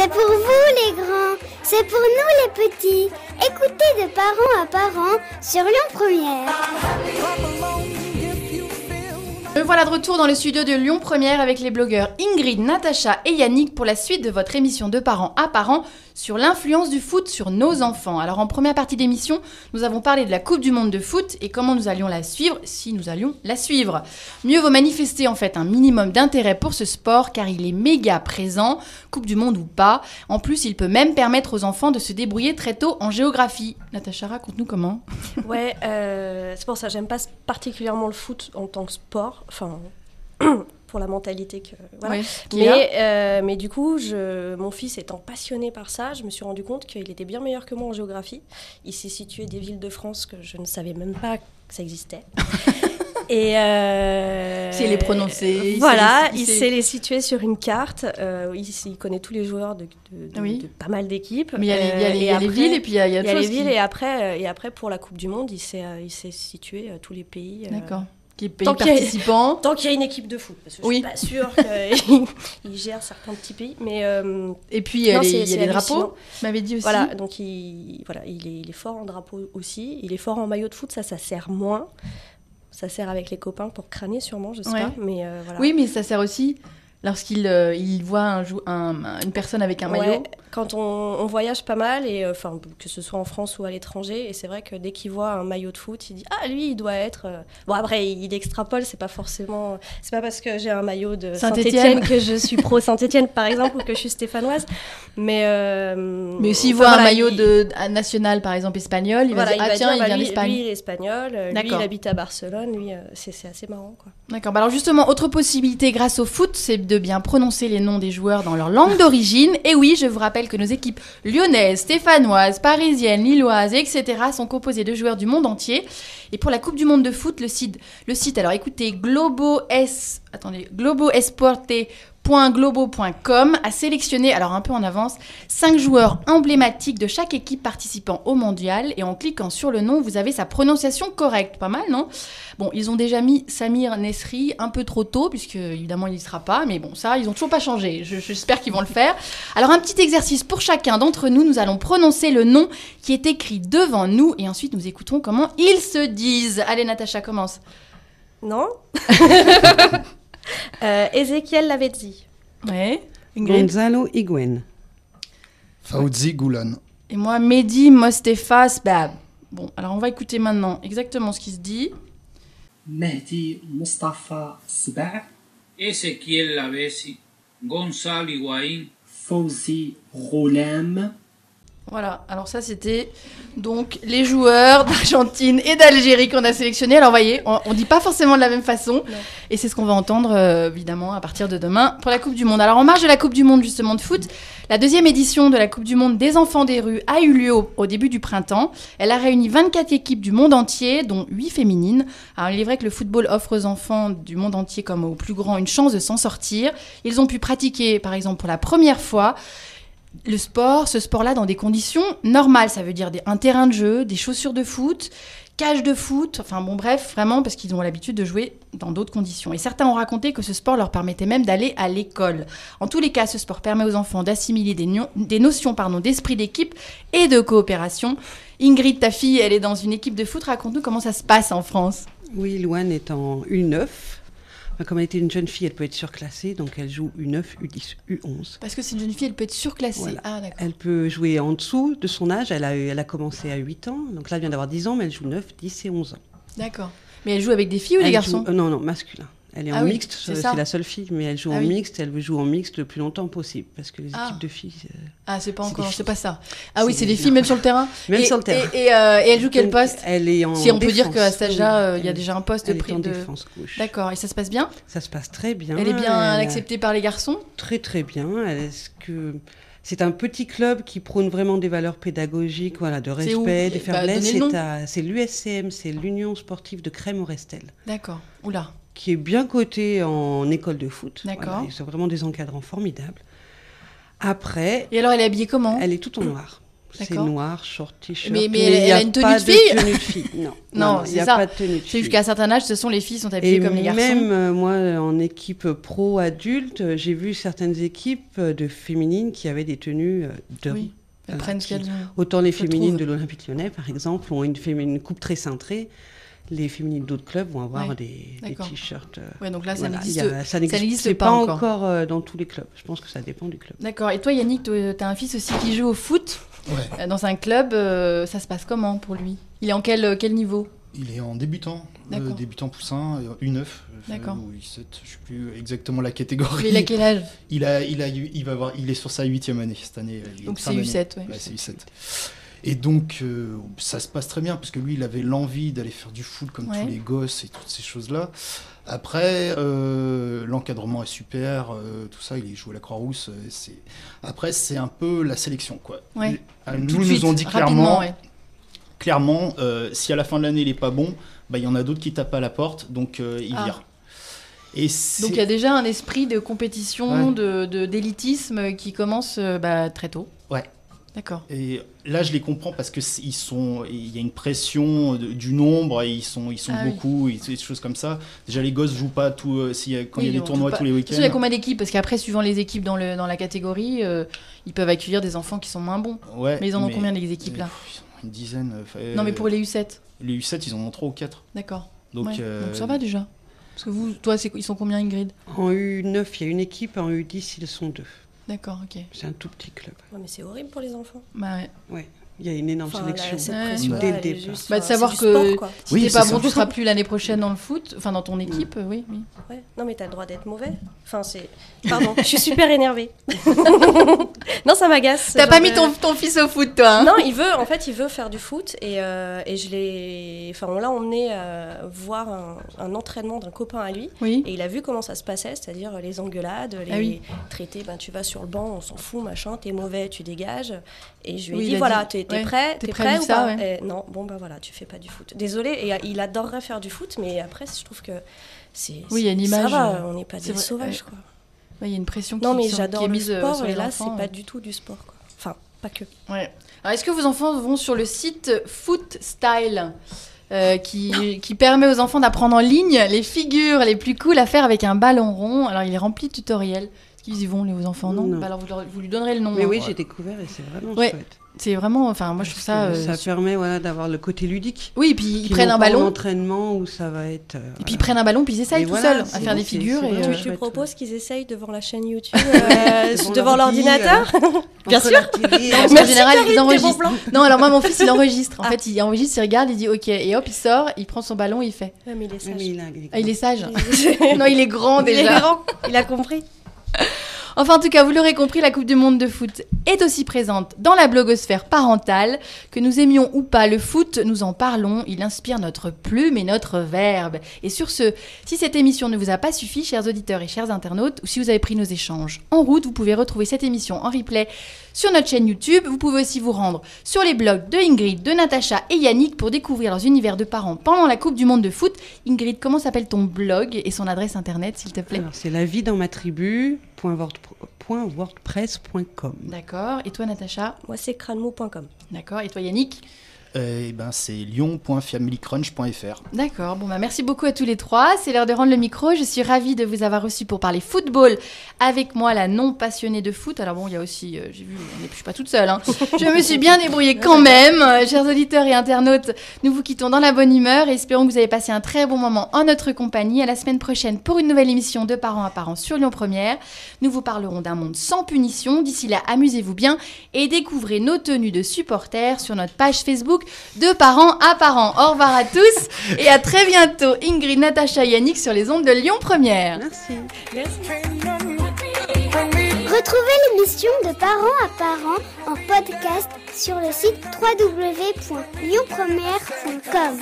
C'est pour vous les grands, c'est pour nous les petits. Écoutez de parents à parents sur Lyon Première. Me voilà de retour dans le studio de Lyon Première avec les blogueurs Ingrid, Natacha et Yannick pour la suite de votre émission de parents à parents sur l'influence du foot sur nos enfants. Alors en première partie d'émission, nous avons parlé de la Coupe du Monde de foot et comment nous allions la suivre si nous allions la suivre. Mieux vaut manifester en fait un minimum d'intérêt pour ce sport car il est méga présent, Coupe du Monde ou pas. En plus, il peut même permettre aux enfants de se débrouiller très tôt en géographie. Natacha, raconte-nous comment. Ouais, c'est pour ça, j'aime pas particulièrement le foot en tant que sport, enfin... pour la mentalité que voilà. Ouais, mais du coup mon fils étant passionné par ça, je me suis rendu compte qu'il était bien meilleur que moi en géographie. Il s'est situé des villes de France que je ne savais même pas que ça existait. Et si elle est prononcée, il sait les situer sur une carte. Il connaît tous les joueurs de pas mal d'équipes. Mais il y a les villes et puis il y a les villes et après pour la Coupe du Monde, il sait situer tous les pays. D'accord. Les pays participants. Tant qu'il y a une équipe de foot, parce que je suis pas sûre qu'il gère certains petits pays. Mais et puis il y a les drapeaux. Tu m'avais dit aussi. Voilà, donc il est fort en drapeau aussi. Il est fort en maillot de foot, ça sert moins. Ça sert avec les copains pour crâner sûrement, je sais pas. Mais voilà. Oui, mais ça sert aussi lorsqu'il il voit une personne avec un maillot. Quand on voyage pas mal, et que ce soit en France ou à l'étranger, et c'est vrai que dès qu'il voit un maillot de foot, il dit « Ah, lui, il doit être... » Bon, après, il extrapole, c'est pas parce que j'ai un maillot de Saint-Étienne que je suis pro Saint-Étienne, par exemple, ou que je suis stéphanoise. Mais s'il voit un maillot national, par exemple, espagnol, il va dire « Ah tiens, il vient d'Espagne. » Lui, il est espagnol, lui, il habite à Barcelone, lui, c'est assez marrant, quoi. D'accord. Alors justement, autre possibilité grâce au foot, c'est de bien prononcer les noms des joueurs dans leur langue d'origine. Et oui, je vous rappelle que nos équipes lyonnaises, stéphanoises, parisiennes, lilloises, etc. sont composées de joueurs du monde entier. Et pour la Coupe du Monde de foot, le site, alors écoutez, globoesporte.globo.com a sélectionné, alors un peu en avance, 5 joueurs emblématiques de chaque équipe participant au mondial. Et en cliquant sur le nom, vous avez sa prononciation correcte. Pas mal, non ? Bon, ils ont déjà mis Samir Nesri un peu trop tôt, puisque évidemment il n'y sera pas. Mais bon, ça, ils n'ont toujours pas changé. J'espère qu'ils vont le faire. Alors, un petit exercice pour chacun d'entre nous. Nous allons prononcer le nom qui est écrit devant nous. Et ensuite, nous écoutons comment ils se disent. Allez, Natacha, commence. Non. Ezequiel Lavezzi. Ouais. Gonzalo Higuaín. Fawzi Goulan. Et moi, Mehdi Mostefa Sbab. Bon, alors on va écouter maintenant exactement ce qui se dit. Mehdi Mostafa Sbab. Ezequiel Lavezzi. Gonzalo Higuaín. Fawzi Goulan. Voilà, alors ça c'était donc les joueurs d'Argentine et d'Algérie qu'on a sélectionnés. Alors voyez, on dit pas forcément de la même façon. Non. Et c'est ce qu'on va entendre évidemment à partir de demain pour la Coupe du Monde. Alors en marge de la Coupe du Monde justement de foot, la deuxième édition de la Coupe du Monde des enfants des rues a eu lieu au début du printemps. Elle a réuni 24 équipes du monde entier, dont 8 féminines. Alors il est vrai que le football offre aux enfants du monde entier comme aux plus grands une chance de s'en sortir. Ils ont pu pratiquer par exemple pour la première fois ce sport-là dans des conditions normales, ça veut dire un terrain de jeu, des chaussures de foot, cage de foot, enfin bon bref, vraiment parce qu'ils ont l'habitude de jouer dans d'autres conditions. Et certains ont raconté que ce sport leur permettait même d'aller à l'école. En tous les cas, ce sport permet aux enfants d'assimiler des notions d'esprit d'équipe et de coopération. Ingrid, ta fille, elle est dans une équipe de foot, raconte-nous comment ça se passe en France. Oui, Louane est en U9. Comme elle était une jeune fille, elle peut être surclassée, donc elle joue U9, U10, U11. Parce que c'est une jeune fille, elle peut être surclassée. Voilà. Ah, d'accord. Elle peut jouer en dessous de son âge. Elle a commencé à 8 ans, donc là elle vient d'avoir 10 ans, mais elle joue 9, 10 et 11 ans. D'accord. Mais elle joue avec des filles ou des garçons ? Non, masculin. Elle est en mixte, c'est la seule fille, mais elle joue en mixte, elle veut jouer en mixte le plus longtemps possible, parce que les équipes de filles... c'est pas encore, c'est pas ça. Ah oui, c'est des filles même sur le terrain. Même sur le terrain. Et elle joue quel poste ? Elle est en Si on peut défense. dire qu'à cet âge-là, il y a déjà un poste elle est en défense gauche. D'accord, et ça se passe bien ? Ça se passe très bien. Elle est bien acceptée par les garçons ? Très très bien. C'est un petit club qui prône vraiment des valeurs pédagogiques, de respect, des faiblesses. C'est l'USCM, c'est l'Union sportive de Crème-Aurestel. D'accord, oula. Qui est bien coté en école de foot. D'accord. Ils sont vraiment des encadrants formidables. Après... Et alors, elle est habillée comment ? Elle est toute en noir. C'est noir, short, t-shirt. Mais elle a une tenue de fille. Tenue de fille. Non, il n'y a pas de tenue de fille. C'est jusqu'à un certain âge, les filles sont habillées comme les garçons. Et même moi, en équipe pro adulte, j'ai vu certaines équipes de féminines qui avaient des tenues de... Oui, elles prennent ce qu'elles ont. Autant les féminines de l'Olympique Lyonnais, par exemple, ont une coupe très cintrée. Les féminines d'autres clubs vont avoir des t-shirts. Ouais, donc là, ça n'existe pas encore dans tous les clubs. Je pense que ça dépend du club. D'accord. Et toi, Yannick, tu as un fils aussi qui joue au foot dans un club. Ça se passe comment pour lui ? Il est en quel niveau ? Il est en débutant. Débutant poussin, U9. D'accord. Ou U7, je ne sais plus exactement la catégorie. Mais il a quel âge ? Il est sur sa 8e année cette année. Donc c'est U7, ouais, c'est U7. Et donc, ça se passe très bien, parce que lui, il avait l'envie d'aller faire du foot comme tous les gosses et toutes ces choses-là. Après, l'encadrement est super, tout ça, il joue à la Croix-Rousse. Après, c'est un peu la sélection, quoi. Ouais. Nous ont dit clairement, si à la fin de l'année, il n'est pas bon, il y en a d'autres qui tapent à la porte, donc il vire. Donc il y a déjà un esprit de compétition, d'élitisme qui commence très tôt. Ouais. D'accord. Et là, je les comprends parce que il y a une pression du nombre, et ils sont beaucoup, et des choses comme ça. Déjà, les gosses jouent pas quand il y a des tournois tous les week-ends. Il y a combien d'équipes ? Parce qu'après, suivant les équipes dans la catégorie, ils peuvent accueillir des enfants qui sont moins bons. Ouais, mais ils en ont combien, les équipes là ? Une dizaine. Non, mais pour les U7 ? Les U7, ils en ont 3 ou 4. D'accord. Donc ça va déjà. Parce que toi, ils sont combien, Ingrid ? En U9, il y a une équipe, en U10, ils sont 2. D'accord, ok. C'est un tout petit club. Ouais, mais c'est horrible pour les enfants. Ouais. Il y a une énorme sélection. Dès le départ. De savoir que si t'es pas bon, tu seras plus l'année prochaine dans le foot, enfin dans ton équipe, oui. Ouais. Non, mais t'as le droit d'être mauvais. Enfin, Pardon, je suis super énervée. Non, ça m'agace. T'as pas mis ton fils au foot, toi, hein ? Non, il veut faire du foot, et je l'ai... Enfin, on l'a emmené voir un entraînement d'un copain à lui, et il a vu comment ça se passait, c'est-à-dire les engueulades, les traités, tu vas sur le banc, on s'en fout, machin, t'es mauvais, tu dégages. Et je lui ai dit, voilà, t'es prêt ou pas ? Non, voilà, tu fais pas du foot. Désolée, et il adorerait faire du foot, mais après, je trouve que il y a une image. Ça va, on n'est pas des sauvages, quoi. Il y a une pression qui est mise sur les enfants. Et là, c'est pas du tout du sport, quoi. Enfin, pas que. Ouais. Alors, est-ce que vos enfants vont sur le site Foot Style qui permet aux enfants d'apprendre en ligne les figures les plus cool à faire avec un ballon rond ? Alors, il est rempli de tutoriels. Est-ce qu'ils y vont, les enfants ? Non. Alors, vous lui donnerez le nom. Mais oui, j'ai découvert et c'est vraiment chouette. C'est vraiment, enfin, moi je trouve ça. Ça permet d'avoir le côté ludique. Oui, et puis ils prennent un ballon. L'entraînement où ça va être. Et puis ils prennent un ballon, puis ils essayent tout seuls à faire des figures. Tu proposes qu'ils essayent devant la chaîne YouTube, devant l'ordinateur ? Bien sûr. En général, ils enregistrent. Non, alors moi mon fils il enregistre. En fait, il enregistre, il regarde, il dit OK, et hop, il sort, il prend son ballon, il fait. Ouais, mais il est sage. Il est sage. Non, il est grand déjà. Il est grand. Il a compris. Enfin, en tout cas, vous l'aurez compris, la Coupe du Monde de foot est aussi présente dans la blogosphère parentale. Que nous aimions ou pas le foot, nous en parlons. Il inspire notre plume et notre verbe. Et sur ce, si cette émission ne vous a pas suffi, chers auditeurs et chers internautes, ou si vous avez pris nos échanges en route, vous pouvez retrouver cette émission en replay sur notre chaîne YouTube. Vous pouvez aussi vous rendre sur les blogs de Ingrid, de Natacha et Yannick pour découvrir leurs univers de parents pendant la Coupe du Monde de foot. Ingrid, comment s'appelle ton blog et son adresse internet, s'il te plaît ? Alors, c'est laviedans-ma-tribu.wordpress.com. D'accord. Et toi, Natacha ? Moi, c'est cranemo.com. D'accord. Et toi, Yannick ? C'est lyon.familycrunch.fr. D'accord, merci beaucoup à tous les trois. C'est l'heure de rendre le micro. Je suis ravie de vous avoir reçu pour parler football avec moi, la non passionnée de foot. Alors il y a aussi, j'ai vu, je suis pas toute seule. Je me suis bien débrouillée quand même. Chers auditeurs et internautes, nous vous quittons dans la bonne humeur et espérons que vous avez passé un très bon moment en notre compagnie. À la semaine prochaine pour une nouvelle émission de Parents à Parents sur Lyon Première. Nous vous parlerons d'un monde sans punition. D'ici là, amusez-vous bien et découvrez nos tenues de supporters sur notre page Facebook de Parents à Parents. Au revoir à tous et à très bientôt. Ingrid, Natacha et Yannick sur les ondes de Lyon Première. Merci. Retrouvez l'émission de Parents à Parents en podcast sur le site www.lyonpremière.com.